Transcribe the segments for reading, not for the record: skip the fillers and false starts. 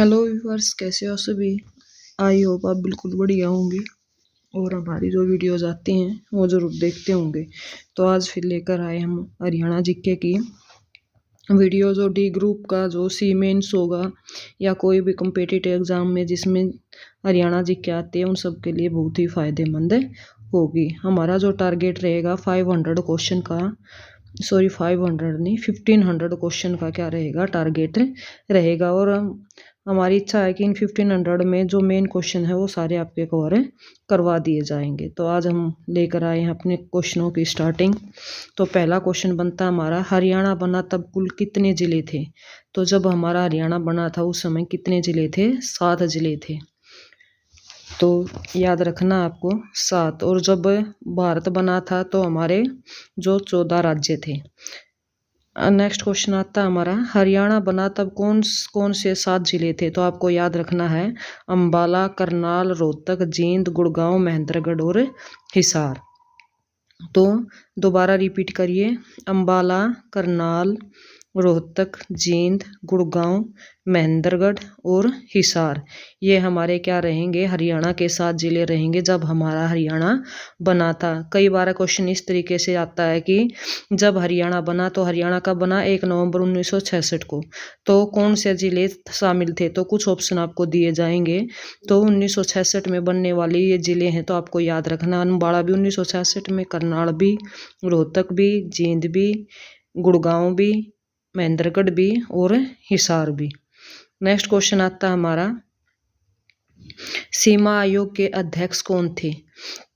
Hello viewers, कैसे हो सभी। आई होप आप बिल्कुल बढ़िया होंगे और हमारी जो वीडियोज आती हैं वो ज़रूर देखते होंगे। तो आज फिर लेकर आए हम हरियाणा जीके की वीडियो। जो डी ग्रुप का जो सी मेंस होगा या कोई भी कम्पिटिटिव एग्ज़ाम में जिसमें हरियाणा जीके आते हैं उन सब के लिए बहुत ही फ़ायदेमंद होगी। हमारा जो टारगेट रहेगा 500 क्वेश्चन का, सॉरी 500 नहीं 1500 क्वेश्चन का क्या रहेगा टारगेट रहेगा। और हमारी इच्छा है कि इन 1500 में जो मेन क्वेश्चन है वो सारे आपके कवर करवा दिए जाएंगे। तो आज हम लेकर आए हैं अपने क्वेश्चनों की स्टार्टिंग। तो पहला क्वेश्चन बनता है हमारा, हरियाणा बना तब कुल कितने ज़िले थे। तो जब हमारा हरियाणा बना था उस समय कितने ज़िले थे, 7 ज़िले थे। तो याद रखना आपको 7। और जब भारत बना था तो हमारे जो 14 राज्य थे। नेक्स्ट क्वेश्चन आता है हमारा, हरियाणा बना तब कौन कौन से 7 जिले थे। तो आपको याद रखना है अंबाला, करनाल, रोहतक, जींद, गुड़गांव, महेंद्रगढ़ और हिसार। तो दोबारा रिपीट करिए, अंबाला, करनाल, रोहतक, जींद, गुड़गांव, महेंद्रगढ़ और हिसार। ये हमारे क्या रहेंगे, हरियाणा के 7 जिले रहेंगे जब हमारा हरियाणा बना था। कई बार क्वेश्चन इस तरीके से आता है कि जब हरियाणा बना, तो हरियाणा कब बना, 1 नवंबर 1966 को। तो कौन से जिले शामिल थे, तो कुछ ऑप्शन आपको दिए जाएंगे। तो 1966 में बनने वाले ये जिले हैं, तो आपको याद रखना, अंबाला भी 1966 में, करनाल भी, रोहतक भी, जींद भी, गुड़गांव भी, महेंद्रगढ़ भी और हिसार भी। नेक्स्ट क्वेश्चन आता है हमारा, सीमा आयोग के अध्यक्ष कौन थे।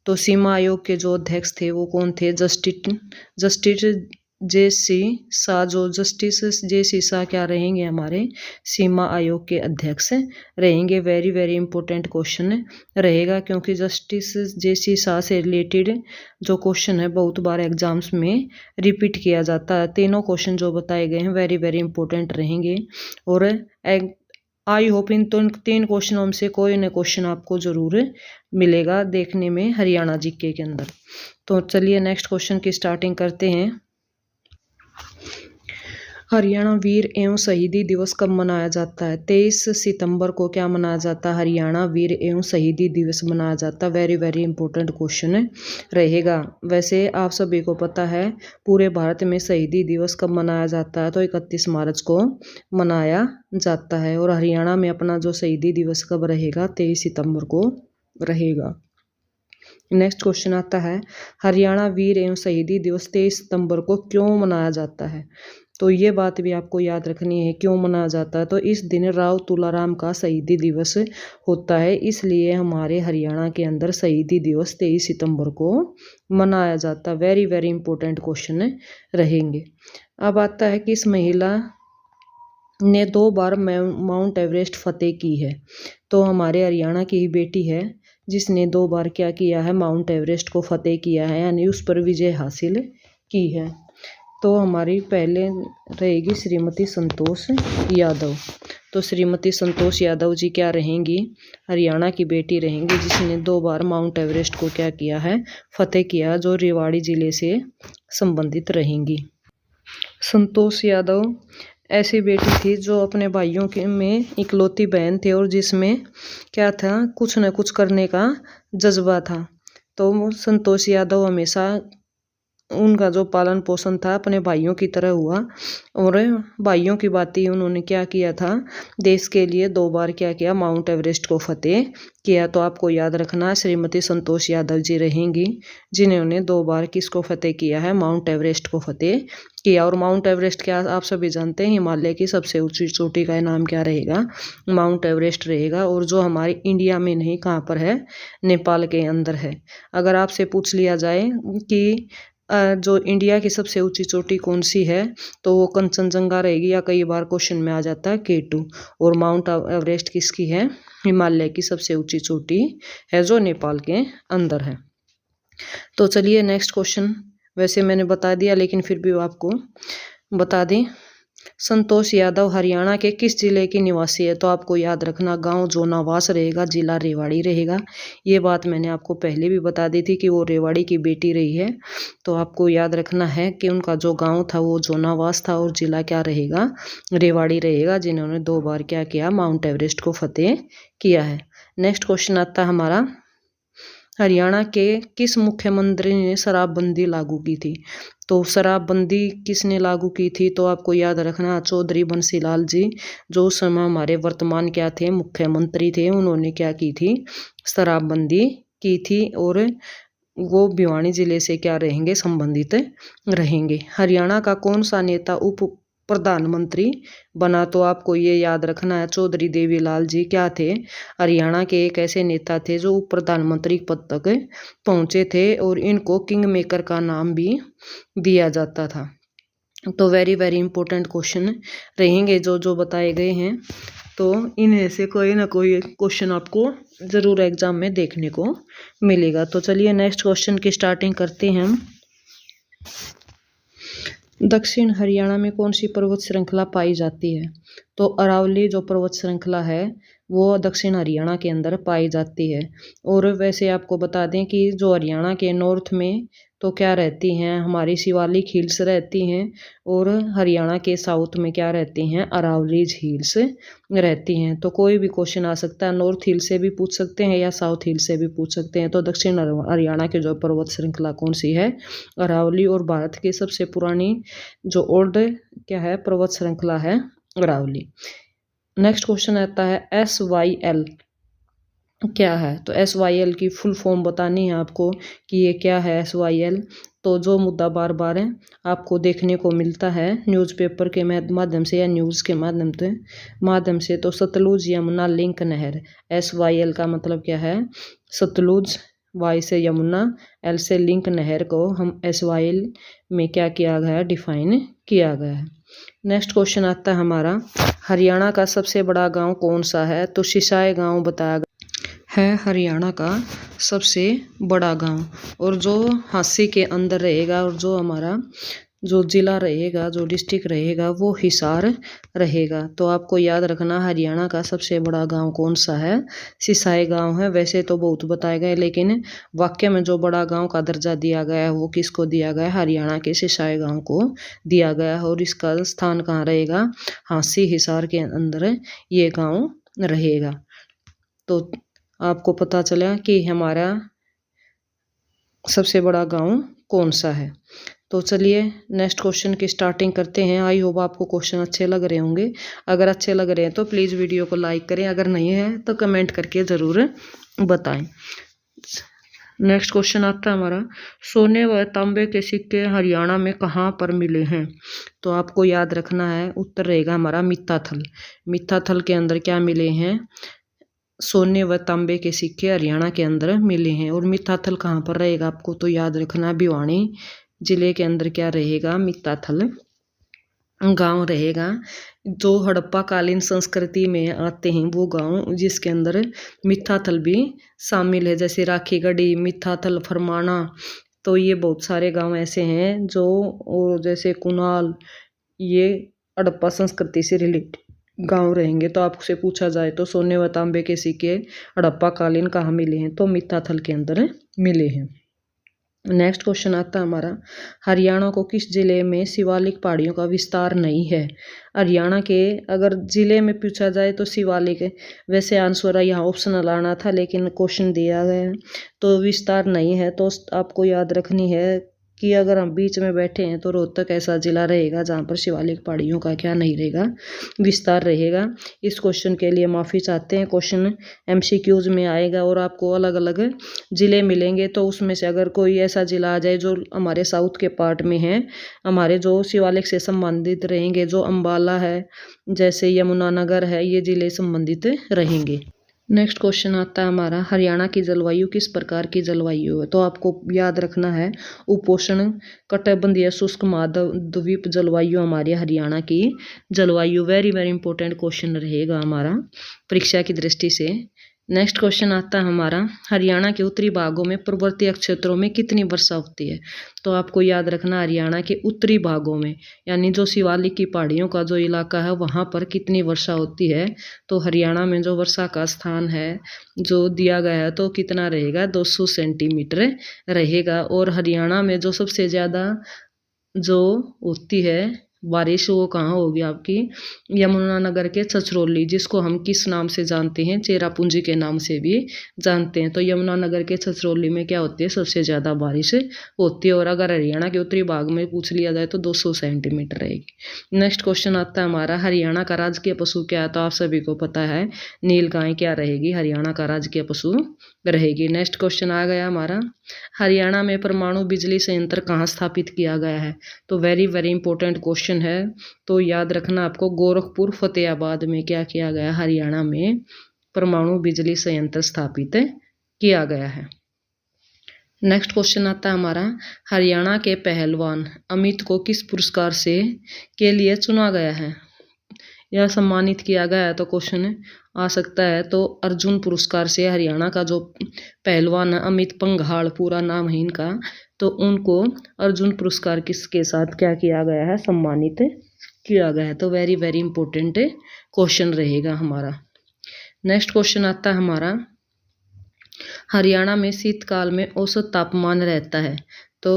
तो सीमा आयोग के जो अध्यक्ष थे वो कौन थे, जस्टिस जे.सी. शाह। जो जस्टिस जे.सी. शाह क्या रहेंगे, हमारे सीमा आयोग के अध्यक्ष रहेंगे। वेरी वेरी इंपॉर्टेंट क्वेश्चन रहेगा, क्योंकि जस्टिस जे.सी. शाह से रिलेटेड जो क्वेश्चन है बहुत बार एग्जाम्स में रिपीट किया जाता है। तीनों क्वेश्चन जो बताए गए हैं वेरी वेरी इंपॉर्टेंट रहेंगे। और आई होप इन 3 क्वेश्चनों में से कोई न क्वेश्चन आपको जरूर मिलेगा देखने में हरियाणा जीके के अंदर। तो चलिए नेक्स्ट क्वेश्चन की स्टार्टिंग करते हैं। हरियाणा वीर एवं शहीदी दिवस कब मनाया जाता है। 23 सितंबर को क्या मनाया जाता है, हरियाणा वीर एवं शहीदी दिवस मनाया जाता है। वेरी वेरी इंपॉर्टेंट क्वेश्चन रहेगा। वैसे आप सभी को पता है पूरे भारत में शहीदी दिवस कब मनाया जाता है, तो 31 मार्च को मनाया जाता है। और हरियाणा में अपना जो शहीदी दिवस कब रहेगा, 23 सितंबर को रहेगा। नेक्स्ट क्वेश्चन आता है, हरियाणा वीर एवं शहीदी दिवस 23 सितंबर को क्यों मनाया जाता है। तो ये बात भी आपको याद रखनी है, क्यों मनाया जाता है। तो इस दिन राव तुलाराम का शहीदी दिवस होता है, इसलिए हमारे हरियाणा के अंदर शहीदी दिवस 23 सितंबर को मनाया जाता है। वेरी वेरी इंपॉर्टेंट क्वेश्चन रहेंगे। अब आता है कि इस महिला ने 2 बार माउंट एवरेस्ट फतेह की है। तो हमारे हरियाणा की ही बेटी है जिसने 2 बार क्या किया है, माउंट एवरेस्ट को फतेह किया है, यानी उस पर विजय हासिल की है। तो हमारी पहले रहेगी श्रीमती संतोष यादव। तो श्रीमती संतोष यादव जी क्या रहेंगी, हरियाणा की बेटी रहेंगी जिसने 2 बार माउंट एवरेस्ट को क्या किया है, फतेह किया, जो रेवाड़ी जिले से संबंधित रहेंगी। संतोष यादव ऐसी बेटी थी जो अपने भाइयों के में इकलौती बहन थी और जिसमें क्या था, कुछ न कुछ करने का जज्बा था। तो संतोष यादव हमेशा उनका जो पालन पोषण था अपने भाइयों की तरह हुआ और भाइयों की बात ही उन्होंने क्या किया था, देश के लिए 2 बार क्या किया, माउंट एवरेस्ट को फतेह किया। तो आपको याद रखना श्रीमती संतोष यादव जी रहेंगी जिन्होंने 2 बार किसको फतेह किया है, माउंट एवरेस्ट को फतेह किया। और माउंट एवरेस्ट क्या आप सभी जानते हैं, हिमालय की सबसे ऊंची चोटी का नाम क्या रहेगा, माउंट एवरेस्ट रहेगा। और जो हमारे इंडिया में नहीं, कहाँ पर है, नेपाल के अंदर है। अगर आपसे पूछ लिया जाए कि जो इंडिया की सबसे ऊंची चोटी कौन सी है, तो वो कंचनजंगा रहेगी, या कई बार क्वेश्चन में आ जाता है K2। और माउंट एवरेस्ट किसकी है, हिमालय की सबसे ऊंची चोटी है जो नेपाल के अंदर है। तो चलिए नेक्स्ट क्वेश्चन, वैसे मैंने बता दिया लेकिन फिर भी आपको बता दें, संतोष यादव हरियाणा के किस जिले की निवासी है? तो आपको याद रखना गांव जोनावास रहेगा, जिला रेवाड़ी रहेगा। ये बात मैंने आपको पहले भी बता दी थी कि वो रेवाड़ी की बेटी रही है। तो आपको याद रखना है कि उनका जो गांव था वो जोनावास था और जिला क्या रहेगा? रेवाड़ी रहेगा, जिन्होंने 2 बार क्या किया? माउंट एवरेस्ट को फतेह किया है। नेक्स्ट क्वेश्चन आता है हमारा, हरियाणा के किस मुख्यमंत्री ने शराबबंदी लागू की थी? तो शराबबंदी किसने लागू की थी? तो आपको याद रखना चौधरी बंसीलाल जी, जो उस समय हमारे वर्तमान क्या थे? मुख्यमंत्री थे। उन्होंने क्या की थी? शराबबंदी की थी और वो भिवानी जिले से क्या रहेंगे? संबंधित रहेंगे। हरियाणा का कौन सा नेता उप प्रधानमंत्री बना? तो आपको ये याद रखना है चौधरी देवीलाल जी क्या थे? हरियाणा के एक ऐसे नेता थे जो उप प्रधानमंत्री पद तक पहुंचे थे और इनको किंग मेकर का नाम भी दिया जाता था। तो वेरी वेरी इंपॉर्टेंट क्वेश्चन रहेंगे जो जो बताए गए हैं। तो इनमें से कोई ना कोई क्वेश्चन आपको ज़रूर एग्जाम में देखने को मिलेगा। तो चलिए नेक्स्ट क्वेश्चन की स्टार्टिंग करते हैं हम। दक्षिण हरियाणा में कौन सी पर्वत श्रृंखला पाई जाती है? तो अरावली जो पर्वत श्रृंखला है वो दक्षिण हरियाणा के अंदर पाई जाती है। और वैसे आपको बता दें कि जो हरियाणा के नॉर्थ में तो क्या रहती हैं? हमारी शिवालिक हिल्स रहती हैं और हरियाणा के साउथ में क्या रहती हैं? अरावलीज हिल्स रहती हैं। तो कोई भी क्वेश्चन आ सकता है, नॉर्थ हिल से भी पूछ सकते हैं या साउथ हिल से भी पूछ सकते हैं। तो दक्षिण हरियाणा की जो पर्वत श्रृंखला कौन सी है? अरावली। और भारत की सबसे पुरानी जो ओल्ड क्या है पर्वत श्रृंखला है? अरावली। नेक्स्ट क्वेश्चन आता है SYL क्या है? तो SYL की फुल फॉर्म बतानी है आपको कि ये क्या है SYL। तो जो मुद्दा बार बार है आपको देखने को मिलता है न्यूज़पेपर के माध्यम से या न्यूज़ के माध्यम से तो सतलुज यमुना लिंक नहर, SYL का मतलब क्या है? सतलुज, Y से यमुना, L से लिंक नहर को हम SYL में क्या किया गया है? डिफाइन किया गया है। नेक्स्ट क्वेश्चन आता है हमारा, हरियाणा का सबसे बड़ा गांव कौन सा है? तो सिसाई गांव बताया गया है हरियाणा का सबसे बड़ा गांव। और जो हांसी के अंदर रहेगा और जो हमारा जो जिला रहेगा, जो डिस्ट्रिक्ट रहेगा वो हिसार रहेगा। तो आपको याद रखना हरियाणा का सबसे बड़ा गांव कौन सा है? सिसाई गांव है। वैसे तो बहुत बताए गए लेकिन वाक्य में जो बड़ा गांव का दर्जा दिया गया है वो किसको दिया गया है? हरियाणा के सिसाई गांव को दिया गया है। और इसका स्थान कहाँ रहेगा? हांसी हिसार के अंदर ये गाँव रहेगा। तो आपको पता चला कि हमारा सबसे बड़ा गांव कौन सा है। तो चलिए नेक्स्ट क्वेश्चन की स्टार्टिंग करते हैं। आई होप आपको क्वेश्चन अच्छे लग रहे होंगे। अगर अच्छे लग रहे हैं तो प्लीज़ वीडियो को लाइक करें, अगर नहीं है तो कमेंट करके ज़रूर बताएं। नेक्स्ट क्वेश्चन आता है हमारा, सोने व तांबे के सिक्के हरियाणा में कहाँ पर मिले हैं? तो आपको याद रखना है उत्तर रहेगा हमारा मित्ताथल। मित्ताथल के अंदर क्या मिले हैं? सोने व तांबे के सिक्के हरियाणा के अंदर मिले हैं। और मित्ताथल कहाँ पर रहेगा? आपको तो याद रखना भिवानी जिले के अंदर क्या रहेगा? मित्ताथल गांव रहेगा। जो हड़प्पा कालीन संस्कृति में आते हैं वो गांव जिसके अंदर मित्ताथल भी शामिल है, जैसे राखीगढ़ी, मित्ताथल, फरमाना। तो ये बहुत सारे गांव ऐसे हैं जो, और जैसे कुनाल, ये हड़प्पा संस्कृति से रिलेटेड गांव रहेंगे। तो आपसे पूछा जाए तो सोने व तांबे के सिक्के हड़प्पा कालीन कहाँ मिले हैं? तो मित्ताथल के अंदर मिले हैं। नेक्स्ट क्वेश्चन आता है हमारा, हरियाणा को किस जिले में शिवालिक पहाड़ियों का विस्तार नहीं है? हरियाणा के अगर जिले में पूछा जाए तो शिवालिक है। वैसे आंसर यहाँ ऑप्शनल आना था लेकिन क्वेश्चन दिया गया है तो विस्तार नहीं है। तो आपको याद रखनी है कि अगर हम बीच में बैठे हैं तो रोहतक ऐसा जिला रहेगा जहाँ पर शिवालिक पहाड़ियों का क्या नहीं रहेगा? विस्तार रहेगा। इस क्वेश्चन के लिए माफ़ी चाहते हैं। क्वेश्चन MCQs में आएगा और आपको अलग अलग ज़िले मिलेंगे। तो उसमें से अगर कोई ऐसा ज़िला आ जाए जो हमारे साउथ के पार्ट में है, हमारे जो शिवालिक से संबंधित रहेंगे, जो अम्बाला है, जैसे यमुनानगर है, ये ज़िले संबंधित रहेंगे। नेक्स्ट क्वेश्चन आता है हमारा, हरियाणा की जलवायु किस प्रकार की जलवायु है? तो आपको याद रखना है उपोष्ण कटिबंधीय शुष्क महाद्वीप जलवायु हमारी हरियाणा की जलवायु। वेरी वेरी इंपॉर्टेंट क्वेश्चन रहेगा हमारा परीक्षा की दृष्टि से। नेक्स्ट क्वेश्चन आता है हमारा, हरियाणा के उत्तरी भागों में पर्वतीय क्षेत्रों में कितनी वर्षा होती है। तो आपको याद रखना, हरियाणा के उत्तरी भागों में यानी जो शिवालिक की पहाड़ियों का जो इलाका है वहाँ पर कितनी वर्षा होती है। तो हरियाणा में जो वर्षा का स्थान है जो दिया गया है तो कितना रहेगा, 200 सेंटीमीटर रहेगा। और हरियाणा में जो सबसे ज़्यादा जो होती है बारिश वो कहाँ होगी आपकी, यमुनानगर के छछरौली, जिसको हम किस नाम से जानते हैं, चेरापूंजी के नाम से भी जानते हैं। तो यमुनानगर के छछरौली में क्या होती है, सबसे ज़्यादा बारिश होती है। और अगर हरियाणा के उत्तरी भाग में पूछ लिया जाए तो 200 सेंटीमीटर रहेगी। नेक्स्ट क्वेश्चन आता है हमारा, हरियाणा का राजकीय पशु क्या है। तो आप सभी को पता है नीलगाय क्या रहेगी, हरियाणा का राजकीय पशु रहेगी। नेक्स्ट क्वेश्चन आ गया हमारा, हरियाणा में परमाणु बिजली संयंत्र कहाँ स्थापित किया गया है। तो वेरी वेरी इंपॉर्टेंट क्वेश्चन है, तो याद रखना आपको, गोरखपुर फतेहाबाद में क्या किया गया, हरियाणा में परमाणु बिजली संयंत्र स्थापित किया गया है। नेक्स्ट क्वेश्चन आता है हमारा, हरियाणा के पहलवान अमित को किस पुरस्कार से के लिए चुना गया है या सम्मानित किया गया है। तो क्वेश्चन आ सकता है, तो अर्जुन पुरस्कार से हरियाणा का जो पहलवान अमित पंघाल, पूरा नाम है इनका, तो उनको अर्जुन पुरस्कार किसके साथ क्या किया गया है, सम्मानित किया गया है। तो वेरी वेरी इंपॉर्टेंट क्वेश्चन रहेगा हमारा। नेक्स्ट क्वेश्चन आता है हमारा, हरियाणा में शीतकाल में औसत तापमान रहता है। तो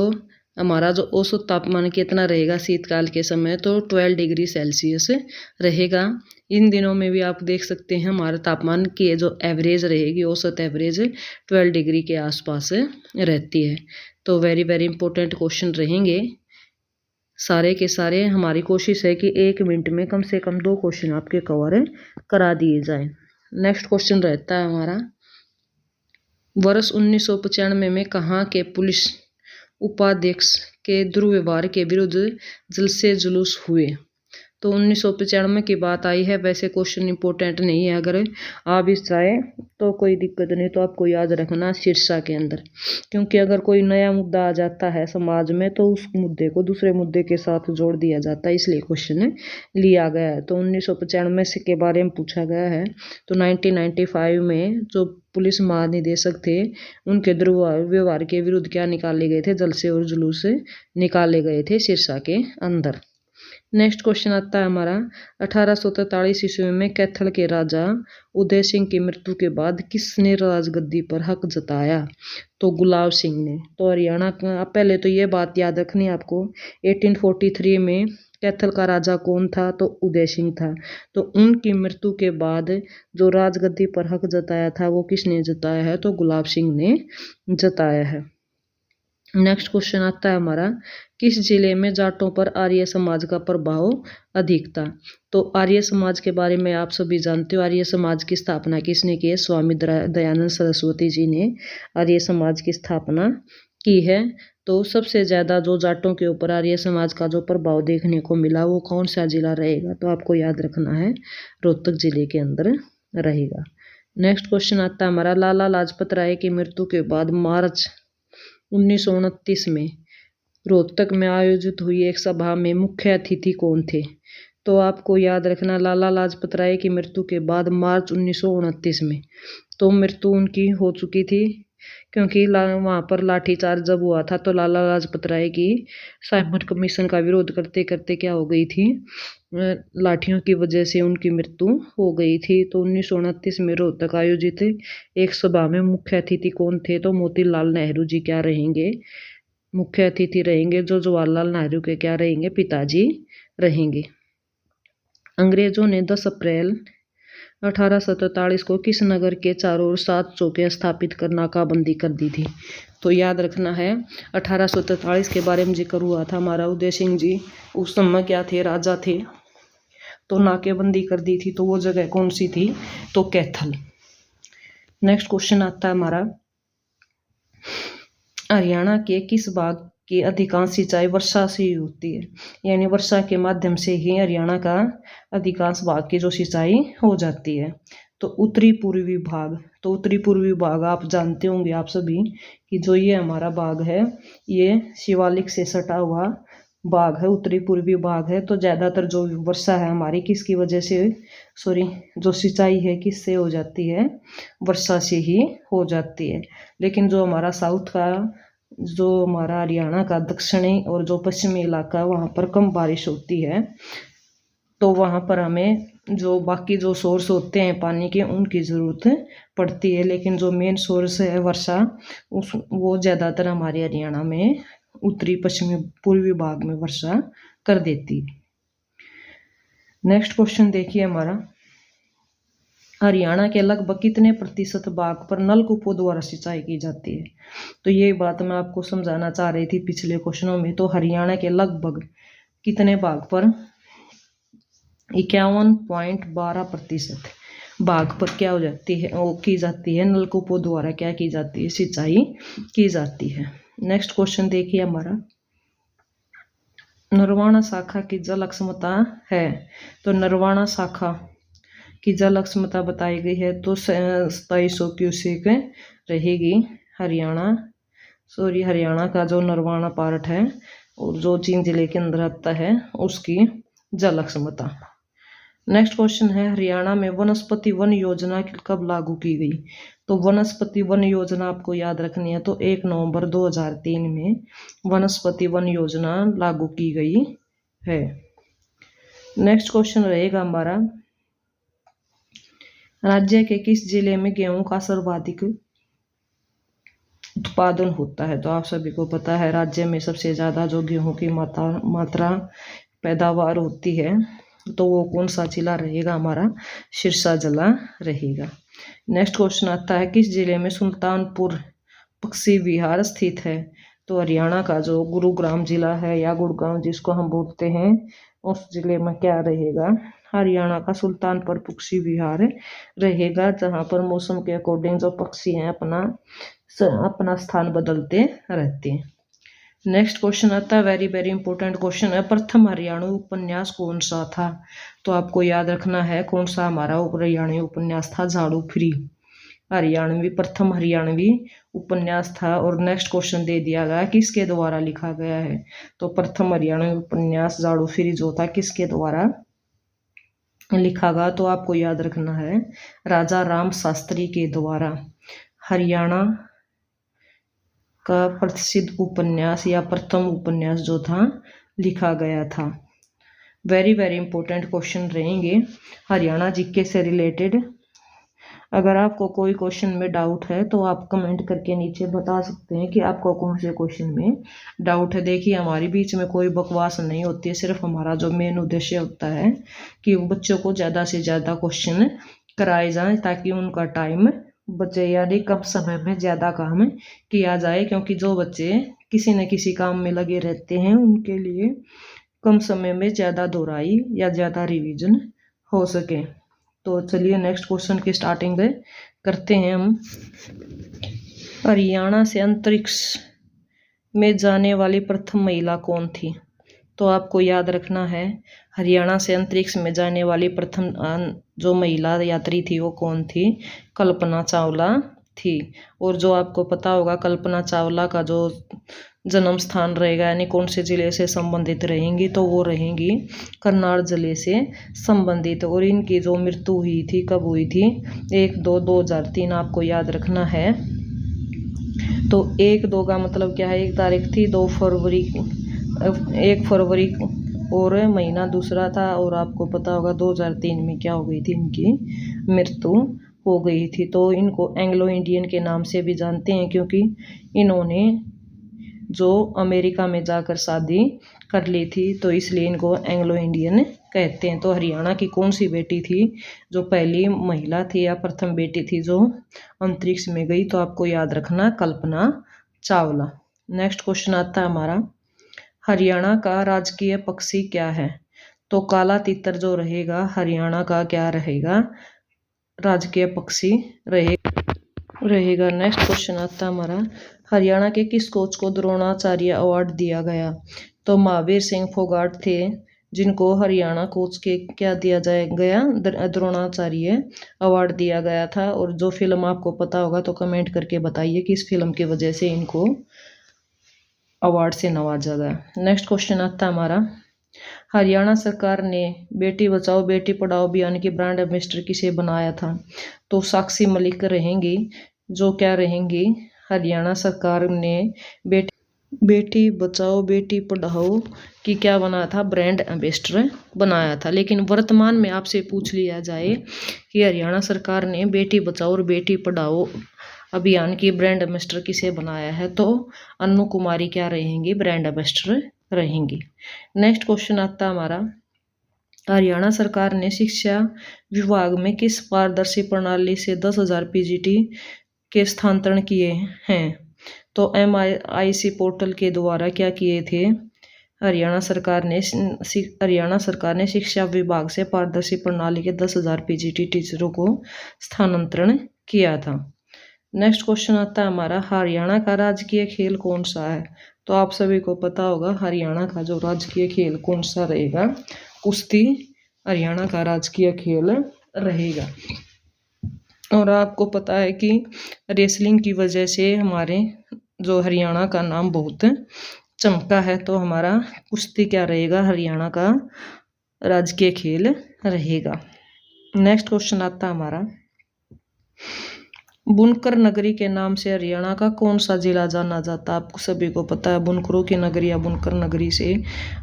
हमारा जो औसत तापमान कितना रहेगा शीतकाल के समय, तो 12 डिग्री सेल्सियस रहेगा। इन दिनों में भी आप देख सकते हैं हमारा तापमान की जो एवरेज रहेगी, औसत एवरेज 12 डिग्री के आसपास रहती है। तो वेरी वेरी इंपॉर्टेंट क्वेश्चन रहेंगे सारे के सारे। हमारी कोशिश है कि 1 मिनट में कम से कम 2 क्वेश्चन आपके कवर करा दिए जाएं। नेक्स्ट क्वेश्चन रहता है हमारा, वर्ष 1995 में कहाँ के पुलिस उपाध्यक्ष के दुर्व्यवहार के विरुद्ध जलसे जुलूस हुए। तो 1995 की बात आई है, वैसे क्वेश्चन इंपॉर्टेंट नहीं है, अगर आ भी जाए तो कोई दिक्कत नहीं। तो आपको याद रखना शीर्षक के अंदर, क्योंकि अगर कोई नया मुद्दा आ जाता है समाज में तो उस मुद्दे को दूसरे मुद्दे के साथ जोड़ दिया जाता है, इसलिए क्वेश्चन लिया गया है। तो 1995 के बारे में पूछा गया है। तो 1995 में जो पुलिस महानिदेशक थे उनके दुर्व्यवहार के विरुद्ध क्या निकाले गए थे, जलसे और जुलूस निकाले गए थे शीर्षक के अंदर। नेक्स्ट क्वेश्चन आता है हमारा, 1843 ईस्वी में कैथल के राजा उदय सिंह की मृत्यु के बाद किसने राजगद्दी पर हक जताया। तो गुलाब सिंह ने। तो हरियाणा का पहले तो ये बात याद रखनी है आपको, 1843 में कैथल का राजा कौन था, तो उदय सिंह था। तो उनकी मृत्यु के बाद जो राजगद्दी पर हक जताया था वो किसने जताया है, तो गुलाब सिंह ने जताया है। नेक्स्ट क्वेश्चन आता है हमारा, किस जिले में जाटों पर आर्य समाज का प्रभाव अधिक था। तो आर्य समाज के बारे में आप सभी जानते हो, आर्य समाज की स्थापना किसने की है, स्वामी दयानंद सरस्वती जी ने आर्य समाज की स्थापना की है। तो सबसे ज़्यादा जो जाटों के ऊपर आर्य समाज का जो प्रभाव देखने को मिला वो कौन सा जिला रहेगा, तो आपको याद रखना है रोहतक जिले के अंदर रहेगा। नेक्स्ट क्वेश्चन आता है हमारा, लाला लाजपत राय की मृत्यु के बाद मार्च 1929 में रोहतक में आयोजित हुई एक सभा में मुख्य अतिथि कौन थे। तो आपको याद रखना, लाला लाजपत राय की मृत्यु के बाद मार्च 1929 में तो मृत्यु उनकी हो चुकी थी, क्योंकि वहाँ पर लाठीचार्ज जब हुआ था तो लाला लाजपत राय की साइमन कमीशन का विरोध करते करते क्या हो गई थी, लाठियों की वजह से उनकी मृत्यु हो गई थी। तो 1929 में रोहतक आयोजित एक सभा में मुख्य अतिथि कौन थे, तो मोतीलाल नेहरू जी क्या रहेंगे, मुख्य अतिथि रहेंगे, जो जवाहरलाल नेहरू के क्या रहेंगे, पिताजी रहेंगे। अंग्रेजों ने 10 अप्रैल 1847 को किस नगर के चारों ओर 7 चौकियां स्थापित कर नाकाबंदी कर दी थी। तो याद रखना है 1847 के बारे में जिक्र हुआ था हमारा, उदय सिंह जी उस समय क्या थे, राजा थे, तो नाकेबंदी कर दी थी। तो वो जगह कौन सी थी, तो कैथल। नेक्स्ट क्वेश्चन आता है हमारा, हरियाणा के किस भाग की अधिकांश सिंचाई वर्षा से ही होती है, यानी वर्षा के माध्यम से ही हरियाणा का अधिकांश भाग की जो सिंचाई हो जाती है। तो उत्तरी पूर्वी भाग, तो उत्तरी पूर्वी भाग आप जानते होंगे आप सभी कि जो ये हमारा भाग है ये शिवालिक से सटा हुआ भाग है, उत्तरी पूर्वी भाग है, तो ज़्यादातर जो वर्षा है हमारी किसकी वजह से, जो सिंचाई है किससे हो जाती है, वर्षा से ही हो जाती है। लेकिन जो हमारा साउथ का, जो हमारा हरियाणा का दक्षिणी और जो पश्चिमी इलाका, वहाँ पर कम बारिश होती है, तो वहाँ पर हमें जो बाकी जो सोर्स होते हैं पानी के उनकी ज़रूरत पड़ती है। लेकिन जो मेन सोर्स है वर्षा, वो ज़्यादातर हमारे हरियाणा में उत्तरी पश्चिमी पूर्वी भाग में वर्षा कर देती है। नेक्स्ट क्वेश्चन देखिए हमारा, हरियाणा के लगभग कितने प्रतिशत भाग पर नलकूपों द्वारा सिंचाई की जाती है। तो ये बात मैं आपको समझाना चाह रही थी पिछले क्वेश्चनों में। तो हरियाणा के लगभग कितने भाग पर, 51.12% भाग पर क्या हो जाती है, वो की जाती है, नलकूपों द्वारा क्या की जाती है, सिंचाई की जाती है। नेक्स्ट क्वेश्चन देखिए हमारा, नरवाणा शाखा की जल क्षमता है। तो नरवाणा शाखा की जल क्षमता बताई गई है, तो 2700 क्यूसेक रहेगी। हरियाणा का जो नरवाणा पार्ट है और जो जींद जिले के अंदर आता है उसकी जल क्षमता। नेक्स्ट क्वेश्चन है, हरियाणा में वनस्पति वन योजना कब लागू की गई। तो वनस्पति वन योजना आपको याद रखनी है, तो 1 नवंबर 2003 में वनस्पति वन योजना लागू की गई है। नेक्स्ट क्वेश्चन रहेगा हमारा, राज्य के किस जिले में गेहूं का सर्वाधिक उत्पादन होता है। तो आप सभी को पता है राज्य में सबसे ज़्यादा जो गेहूं की मात्रा पैदावार होती है, तो वो कौन सा जिला रहेगा, हमारा सिरसा जिला रहेगा। नेक्स्ट क्वेश्चन आता है, किस जिले में सुल्तानपुर पक्षी विहार स्थित है। तो हरियाणा का जो गुरुग्राम जिला है या गुड़गांव जिसको हम बोलते हैं, उस जिले में क्या रहेगा, हरियाणा का सुल्तानपुर पक्षी विहार रहेगा, जहाँ पर मौसम के अकॉर्डिंग जो पक्षी हैं अपना स्थान बदलते रहते हैं। नेक्स्ट क्वेश्चन आता है, वेरी वेरी इंपॉर्टेंट क्वेश्चन है, प्रथम हरियाणवी उपन्यास कौन सा था। तो आपको याद रखना है कौन सा हमारा हरियाणवी उपन्यास था, झाड़ू फ्री प्रथम हरियाणवी उपन्यास था। और नेक्स्ट क्वेश्चन दे दिया गया किसके द्वारा लिखा गया है। तो प्रथम हरियाणवी उपन्यास झाड़ू फ्री जो था किसके द्वारा लिखा गया, तो आपको याद रखना है राजा राम शास्त्री के द्वारा। हरियाणा का प्रसिद्ध उपन्यास या प्रथम उपन्यास जो था लिखा गया था। वेरी वेरी इंपॉर्टेंट क्वेश्चन रहेंगे हरियाणा जीके से रिलेटेड। अगर आपको कोई क्वेश्चन में डाउट है तो आप कमेंट करके नीचे बता सकते हैं कि आपको कौन से क्वेश्चन में डाउट है। देखिए हमारी बीच में कोई बकवास नहीं होती है, सिर्फ हमारा जो मेन उद्देश्य होता है कि बच्चों को ज़्यादा से ज़्यादा क्वेश्चन कराए जाएं ताकि उनका टाइम बचे, यानी कम समय में ज़्यादा काम किया जाए। क्योंकि जो बच्चे किसी न किसी काम में लगे रहते हैं उनके लिए कम समय में ज़्यादा दोहराई या ज़्यादा रिवीजन हो सके। तो चलिए नेक्स्ट क्वेश्चन की स्टार्टिंग करते हैं हम। हरियाणा से अंतरिक्ष में जाने वाली प्रथम महिला कौन थी। तो आपको याद रखना है हरियाणा से अंतरिक्ष में जाने वाली प्रथम जो महिला यात्री थी वो कौन थी, कल्पना चावला थी। और जो आपको पता होगा कल्पना चावला का जो जन्म स्थान रहेगा यानी कौन से ज़िले से संबंधित रहेंगी, तो वो रहेंगी करनाल ज़िले से संबंधित। और इनकी जो मृत्यु हुई थी कब हुई थी, 1/2/2003 आपको याद रखना है। तो 1/2 का मतलब क्या है, 1 तारीख थी, 1 फरवरी और महीना दूसरा था। और आपको पता होगा 2003 में क्या हो गई थी, इनकी मृत्यु हो गई थी। तो इनको एंग्लो इंडियन के नाम से भी जानते हैं क्योंकि इन्होंने जो अमेरिका में जाकर शादी कर ली थी, तो इसलिए इनको एंग्लो इंडियन कहते हैं। तो हरियाणा की कौन सी बेटी थी जो पहली महिला थी या प्रथम बेटी थी जो अंतरिक्ष में गई, तो आपको याद रखना कल्पना चावला। नेक्स्ट क्वेश्चन आता है हमारा, हरियाणा का राजकीय पक्षी क्या है। तो काला तीतर जो रहेगा हरियाणा का क्या रहेगा, राजकीय पक्षी रहेगा। नेक्स्ट क्वेश्चन आता है हमारा, हरियाणा के किस कोच को द्रोणाचार्य अवार्ड दिया गया। तो महावीर सिंह फोगाट थे जिनको हरियाणा कोच के क्या दिया गया, द्रोणाचार्य अवार्ड दिया गया था। और जो फिल्म आपको पता होगा तो कमेंट करके बताइए किस फिल्म की वजह से इनको अवार्ड से नवाजा गया। नेक्स्ट क्वेश्चन आता है हमारा, हरियाणा सरकार ने बेटी बचाओ बेटी पढ़ाओ अभियान की ब्रांड एम्बेसडर किसे बनाया था? तो साक्षी मलिक रहेंगी, जो क्या रहेंगी, हरियाणा सरकार ने बेटी बचाओ बेटी पढ़ाओ की क्या बनाया था, ब्रांड एम्बेसडर बनाया था। लेकिन वर्तमान में आपसे पूछ लिया जाए कि हरियाणा सरकार ने बेटी बचाओ और बेटी पढ़ाओ अभियान की ब्रांड एम्बेसडर किसे बनाया है, तो अन्नू कुमारी क्या रहेंगी, ब्रांड एम्बेसडर रहेंगी। नेक्स्ट क्वेश्चन आता है हमारा, हरियाणा सरकार ने शिक्षा विभाग में किस पारदर्शी प्रणाली से 10,000 पीजीटी के स्थानांतरण किए हैं? तो MIC पोर्टल के द्वारा क्या किए थे, हरियाणा सरकार ने शिक्षा विभाग से पारदर्शी प्रणाली के 10,000 पीजीटी टीचरों को स्थानांतरण किया था। नेक्स्ट क्वेश्चन आता है हमारा, हरियाणा का राजकीय खेल कौन सा है? तो आप सभी को पता होगा हरियाणा का जो राजकीय खेल कौन सा रहेगा, कुश्ती हरियाणा का राजकीय खेल रहेगा। और आपको पता है कि रेसलिंग की वजह से हमारे जो हरियाणा का नाम बहुत चमका है, तो हमारा कुश्ती क्या रहेगा, हरियाणा का राजकीय खेल रहेगा। नेक्स्ट क्वेश्चन आता है हमारा, बुनकर नगरी के नाम से हरियाणा का कौन सा जिला जाना जाता है? आपको सभी को पता है बुनकरों की नगरी या बुनकर नगरी से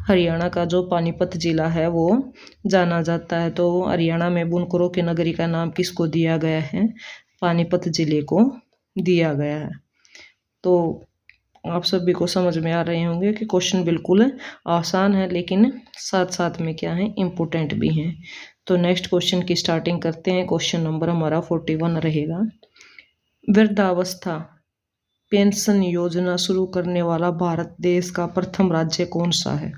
हरियाणा का जो पानीपत जिला है वो जाना जाता है। तो हरियाणा में बुनकरों की नगरी का नाम किसको दिया गया है, पानीपत जिले को दिया गया है। तो आप सभी को समझ में आ रहे होंगे कि क्वेश्चन बिल्कुल आसान है, लेकिन साथ साथ में क्या है, इम्पोर्टेंट भी हैं। तो नेक्स्ट क्वेश्चन की स्टार्टिंग करते हैं। क्वेश्चन नंबर हमारा 41 रहेगा, वृद्धावस्था पेंशन योजना शुरू करने वाला भारत देश का प्रथम राज्य कौन सा है?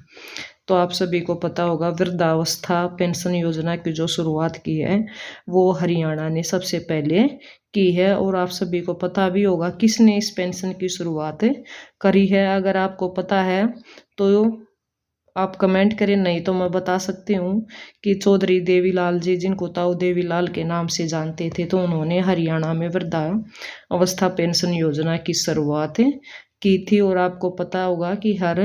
तो आप सभी को पता होगा वृद्धावस्था पेंशन योजना की जो शुरुआत की है वो हरियाणा ने सबसे पहले की है। और आप सभी को पता भी होगा किसने इस पेंशन की शुरुआत करी है। अगर आपको पता है तो आप कमेंट करें, नहीं तो मैं बता सकती हूँ कि चौधरी देवीलाल जी, जिनको ताऊ देवीलाल के नाम से जानते थे, तो उन्होंने हरियाणा में वृद्धावस्था पेंशन योजना की शुरुआत की थी। और आपको पता होगा कि हर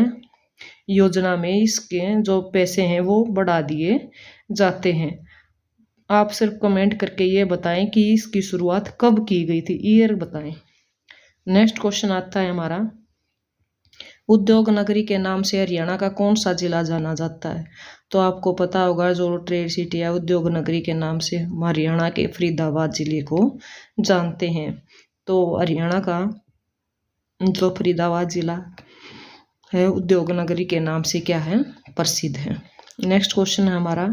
योजना में इसके जो पैसे हैं वो बढ़ा दिए जाते हैं। आप सिर्फ कमेंट करके ये बताएं कि इसकी शुरुआत कब की गई थी, ईयर बताएं। नेक्स्ट क्वेश्चन आता है हमारा, उद्योग नगरी के नाम से हरियाणा का कौन सा जिला जाना जाता है? तो आपको पता होगा जो ट्रेड सिटी है उद्योग नगरी के नाम से हरियाणा के फरीदाबाद जिले को जानते हैं। तो हरियाणा का जो फरीदाबाद जिला है उद्योग नगरी के नाम से क्या है, प्रसिद्ध है। नेक्स्ट क्वेश्चन है हमारा,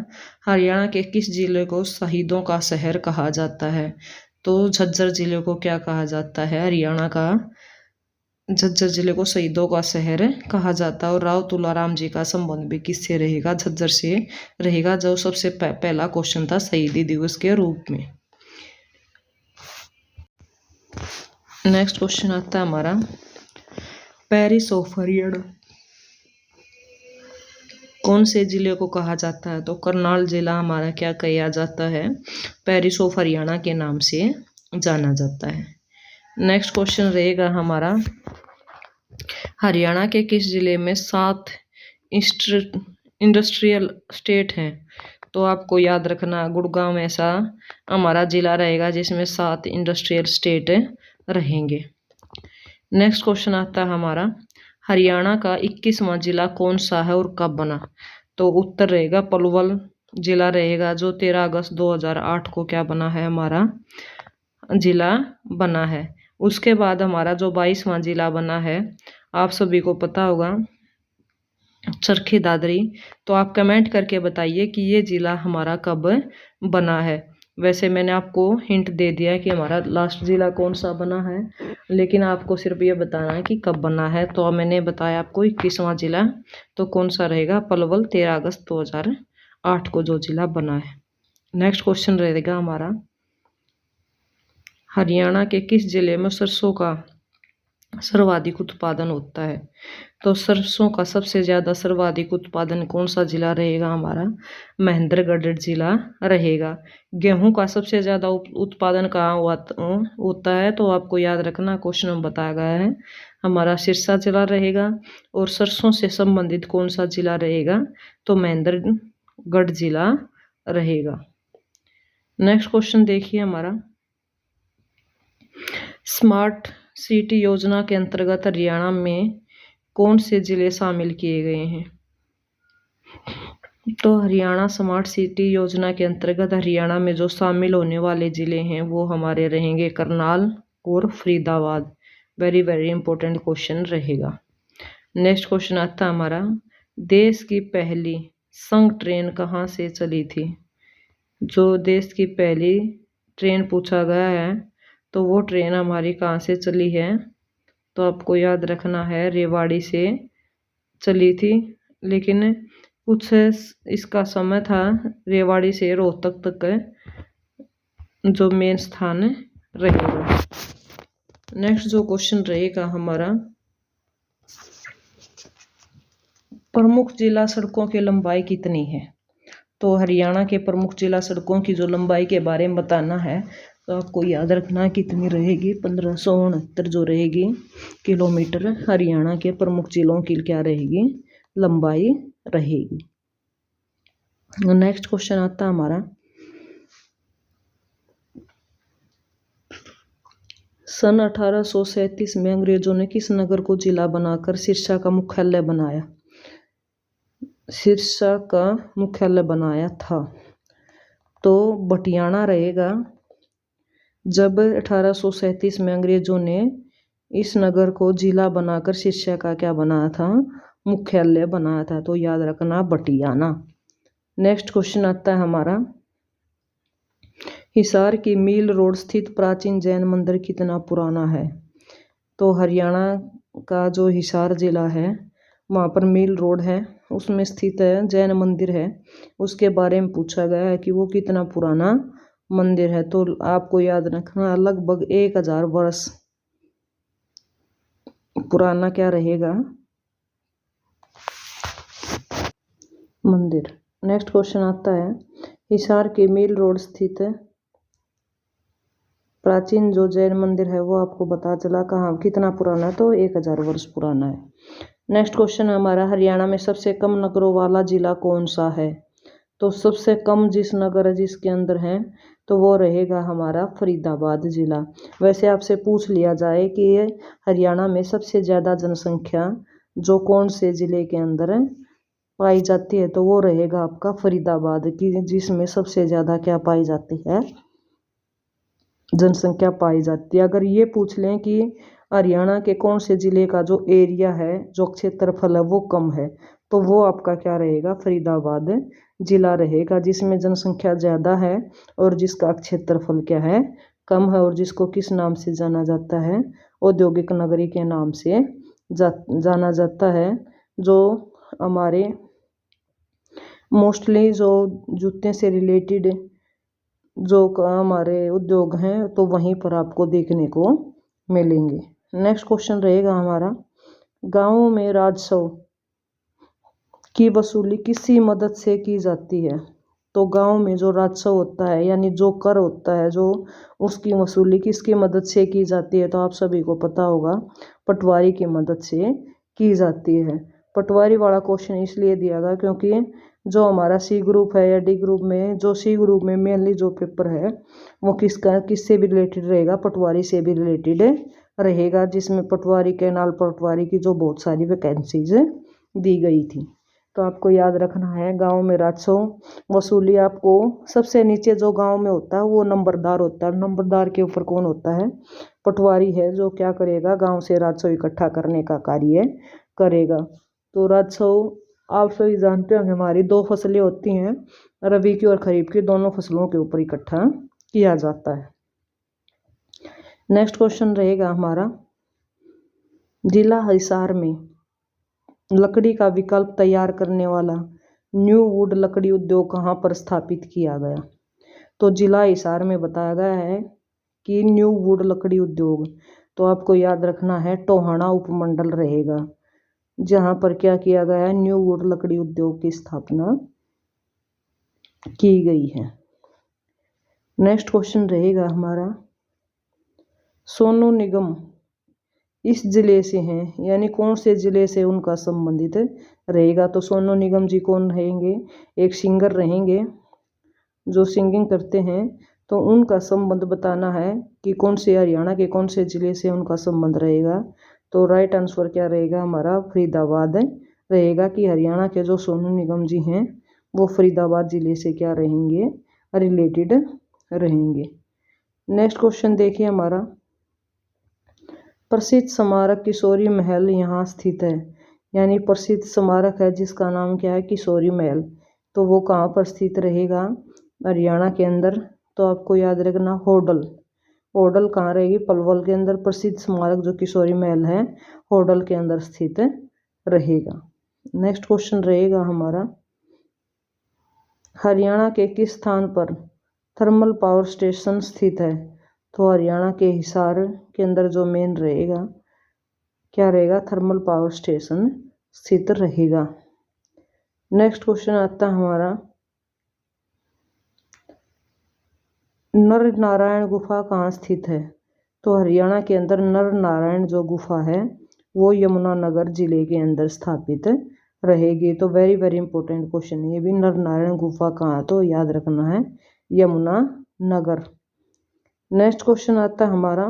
हरियाणा के किस जिले को शहीदों का शहर कहा जाता है? तो झज्जर जिले को क्या कहा जाता है, हरियाणा का झज्जर जिले को शहीदों का शहर कहा जाता है। और राव तुलाराम जी का संबंध भी किससे रहेगा, झज्जर से रहेगा, जो सबसे पहला क्वेश्चन था शहीदी दिवस के रूप में। नेक्स्ट क्वेश्चन आता है हमारा, पेरिस ऑफ हरियाणा कौन से जिले को कहा जाता है? तो करनाल जिला हमारा क्या कहा जाता है, पेरिस ऑफ हरियाणा के नाम से जाना जाता है। नेक्स्ट क्वेश्चन रहेगा हमारा, हरियाणा के किस जिले में 7 इंडस्ट्रियल स्टेट हैं? तो आपको याद रखना गुड़गांव ऐसा हमारा जिला रहेगा जिसमें 7 इंडस्ट्रियल स्टेट रहेंगे। नेक्स्ट क्वेश्चन आता है हमारा, हरियाणा का 21वां जिला कौन सा है और कब बना? तो उत्तर रहेगा पलवल जिला रहेगा, जो 13 अगस्त 2008 को क्या बना है, हमारा जिला बना है। उसके बाद हमारा जो 22वां जिला बना है आप सभी को पता होगा चरखी दादरी। तो आप कमेंट करके बताइए कि ये जिला हमारा कब बना है। वैसे मैंने आपको हिंट दे दिया है कि हमारा लास्ट जिला कौन सा बना है, लेकिन आपको सिर्फ ये बताना है कि कब बना है। तो मैंने बताया आपको 21वां जिला, तो कौन सा रहेगा, पलवल, 13 अगस्त 2008 को जो जिला बना है। नेक्स्ट क्वेश्चन रहेगा हमारा, हरियाणा के किस जिले में सरसों का सर्वाधिक उत्पादन होता है। तो सरसों का सबसे ज़्यादा सर्वाधिक उत्पादन कौन सा जिला रहेगा? हमारा महेंद्रगढ़ जिला रहेगा। गेहूं का सबसे ज़्यादा उत्पादन कहाँ होता है? तो आपको याद रखना, क्वेश्चन में बताया गया है, हमारा सिरसा जिला रहेगा। और सरसों से संबंधित कौन सा जिला रहेगा? तो महेंद्रगढ़ जिला रहेगा। नेक्स्ट क्वेश्चन देखिए हमारा, स्मार्ट सिटी योजना के अंतर्गत हरियाणा में कौन से जिले शामिल किए गए हैं? तो हरियाणा स्मार्ट सिटी योजना के अंतर्गत हरियाणा में जो शामिल होने वाले जिले हैं वो हमारे रहेंगे करनाल और Faridabad. Very very important question रहेगा। नेक्स्ट क्वेश्चन आता है हमारा, देश की पहली संघ ट्रेन कहाँ से चली थी? जो देश की पहली ट्रेन पूछा गया है तो वो ट्रेन हमारी कहाँ से चली है? तो आपको याद रखना है रेवाड़ी से चली थी, लेकिन कुछ इसका समय था रेवाड़ी से रोहतक तक जो मेन स्थान रहेगा। नेक्स्ट जो क्वेश्चन रहेगा हमारा, प्रमुख जिला सड़कों की लंबाई कितनी है? तो हरियाणा के प्रमुख जिला सड़कों की जो लंबाई के बारे में बताना है तो आपको याद रखना कितनी रहेगी, 1569 जो रहेगी किलोमीटर हरियाणा के प्रमुख जिलों की क्या रहेगी? लंबाई रहेगी। नेक्स्ट क्वेश्चन आता है हमारा, सन 1837 में अंग्रेजों ने किस नगर को जिला बनाकर सिरसा का मुख्यालय बनाया? सिरसा का मुख्यालय बनाया था तो बटियाना रहेगा। जब 1837 में अंग्रेजों ने इस नगर को जिला बनाकर सिरसा का क्या बनाया था? मुख्यालय बनाया था, तो याद रखना बटियाना। नेक्स्ट क्वेश्चन आता है हमारा, हिसार की मिल रोड स्थित प्राचीन जैन मंदिर कितना पुराना है? तो हरियाणा का जो हिसार जिला है वहाँ पर मिल रोड है, उसमें स्थित है जैन मंदिर है, उसके बारे में पूछा गया है कि वो कितना पुराना मंदिर है। तो आपको याद रखना लगभग 1000 वर्ष पुराना क्या रहेगा? मंदिर। नेक्स्ट क्वेश्चन आता है, हिसार के मिल रोड स्थित प्राचीन जो जैन मंदिर है वो आपको पता चला कहाँ कितना पुराना है? तो 1000 वर्ष पुराना है। नेक्स्ट क्वेश्चन हमारा, हरियाणा में सबसे कम नगरों वाला जिला कौन सा है? तो सबसे कम जिस नगर जिसके अंदर है तो वो रहेगा हमारा फरीदाबाद जिला। वैसे आपसे पूछ लिया जाए कि हरियाणा में सबसे ज़्यादा जनसंख्या जो कौन से ज़िले के अंदर पाई जाती है तो वो रहेगा आपका फरीदाबाद की, जिसमें सबसे ज़्यादा क्या पाई जाती है? जनसंख्या पाई जाती है। अगर ये पूछ लें कि हरियाणा के कौन से ज़िले का जो एरिया है, जो क्षेत्रफल है वो कम है, तो वो आपका क्या रहेगा? फरीदाबाद जिला रहेगा, जिसमें जनसंख्या ज़्यादा है और जिसका क्षेत्रफल क्या है? कम है, और जिसको किस नाम से जाना जाता है? औद्योगिक नगरी के नाम से जाना जाता है। जो हमारे मोस्टली जो जूते से रिलेटेड जो हमारे उद्योग हैं तो वहीं पर आपको देखने को मिलेंगे। नेक्स्ट क्वेश्चन रहेगा हमारा, गाँवों में राजस्व की वसूली किसी मदद से की जाती है? तो गांव में जो राजस्व होता है यानी जो कर होता है जो उसकी वसूली किसकी मदद से की जाती है? तो आप सभी को पता होगा पटवारी की मदद से की जाती है। पटवारी वाला क्वेश्चन इसलिए दिया गया क्योंकि जो हमारा सी ग्रुप है या डी ग्रुप में, जो सी ग्रुप में मेनली जो पेपर है वो किससे भी रिलेटेड रहेगा? पटवारी से भी रिलेटेड रहेगा, जिसमें पटवारी कैनाल पटवारी की जो बहुत सारी वैकेंसीज दी गई थी। तो आपको याद रखना है गांव में राजस्व वसूली आपको सबसे नीचे जो गांव में होता है वो नंबरदार होता है। नंबरदार के ऊपर कौन होता है? पटवारी है, जो क्या करेगा? गांव से राजस्व इकट्ठा करने का कार्य करेगा। तो राजस्व आप सभी जानते होंगे हमारी 2 फसलें होती हैं, रबी की और खरीफ की, दोनों फसलों के ऊपर इकट्ठा किया जाता है। नेक्स्ट क्वेश्चन रहेगा हमारा, जिला हिसार में लकड़ी का विकल्प तैयार करने वाला न्यू वुड लकड़ी उद्योग कहाँ पर स्थापित किया गया? तो जिला हिसार में बताया गया है कि न्यू वुड लकड़ी उद्योग, तो आपको याद रखना है टोहाना उपमंडल रहेगा, जहाँ पर क्या किया गया है, न्यू वुड लकड़ी उद्योग की स्थापना की गई है। नेक्स्ट क्वेश्चन रहेगा हमारा, सोनू निगम इस जिले से हैं, यानी कौन से जिले से उनका संबंधित रहेगा। तो सोनू निगम जी कौन रहेंगे, एक सिंगर रहेंगे जो सिंगिंग करते हैं, तो उनका संबंध बताना है कि कौन से हरियाणा के कौन से जिले से उनका संबंध रहेगा। तो राइट आंसर क्या रहेगा हमारा, फरीदाबाद रहेगा, कि हरियाणा के जो सोनू निगम जी हैं वो फरीदाबाद जिले से क्या रहेंगे, रिलेटेड रहेंगे। नेक्स्ट क्वेश्चन देखिए हमारा, प्रसिद्ध स्मारक किशोरी महल यहाँ स्थित है, यानी प्रसिद्ध स्मारक है जिसका नाम क्या है, किशोरी महल, तो वो कहाँ पर स्थित रहेगा, हरियाणा के अंदर। तो आपको याद रखना होडल, होडल कहाँ रहेगी, पलवल के अंदर प्रसिद्ध स्मारक जो किशोरी महल है होडल के अंदर स्थित रहेगा। नेक्स्ट क्वेश्चन रहेगा हमारा, हरियाणा के किस स्थान पर थर्मल पावर स्टेशन स्थित है। तो हरियाणा के हिसार के अंदर जो मेन रहेगा क्या रहेगा, थर्मल पावर स्टेशन स्थित रहेगा। नेक्स्ट क्वेश्चन आता है हमारा, नर नारायण गुफा कहाँ स्थित है। तो हरियाणा के अंदर नर नारायण जो गुफा है वो यमुनानगर जिले के अंदर स्थापित रहेगी। तो वेरी वेरी इंपॉर्टेंट क्वेश्चन है ये भी, नर नारायण गुफा कहाँ, तो याद रखना है यमुनानगर। नेक्स्ट क्वेश्चन आता है हमारा,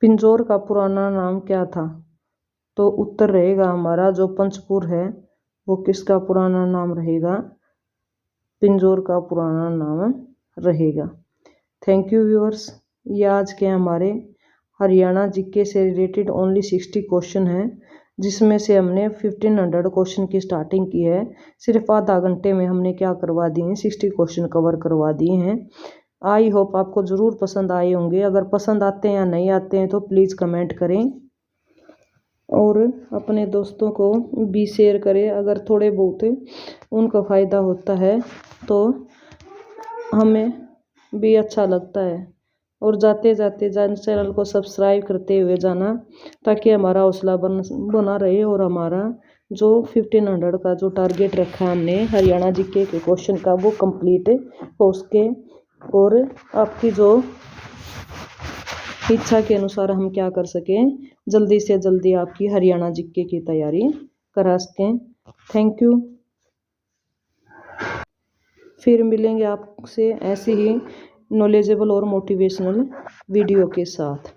पिंजौर का पुराना नाम क्या था। तो उत्तर रहेगा हमारा जो पंचपुर है वो किसका पुराना नाम रहेगा, पिंजौर का पुराना नाम रहेगा। थैंक यू व्यूअर्स, ये आज के हमारे हरियाणा जीके से रिलेटेड ओनली 60 क्वेश्चन हैं, जिसमें से हमने 1500 क्वेश्चन की स्टार्टिंग की है। सिर्फ आधा घंटे में हमने क्या करवा दिए हैं, 60 क्वेश्चन कवर करवा दिए हैं। आई होप आपको ज़रूर पसंद आए होंगे। अगर पसंद आते हैं या नहीं आते हैं तो प्लीज़ कमेंट करें और अपने दोस्तों को भी शेयर करें। अगर थोड़े बहुत उनका फ़ायदा होता है तो हमें भी अच्छा लगता है। और जाते जाते चैनल को सब्सक्राइब करते हुए जाना, ताकि हमारा हौसला बना रहे और हमारा जो 1500 का जो टारगेट रखा है हमने हरियाणा जीके के क्वेश्चन का वो कंप्लीट हो सके। और आपकी जो इच्छा के अनुसार हम क्या कर सकें, जल्दी से जल्दी आपकी हरियाणा जीके की तैयारी करा सकें। Thank you. फिर मिलेंगे आपसे ऐसे ही नॉलेजेबल और मोटिवेशनल वीडियो के साथ।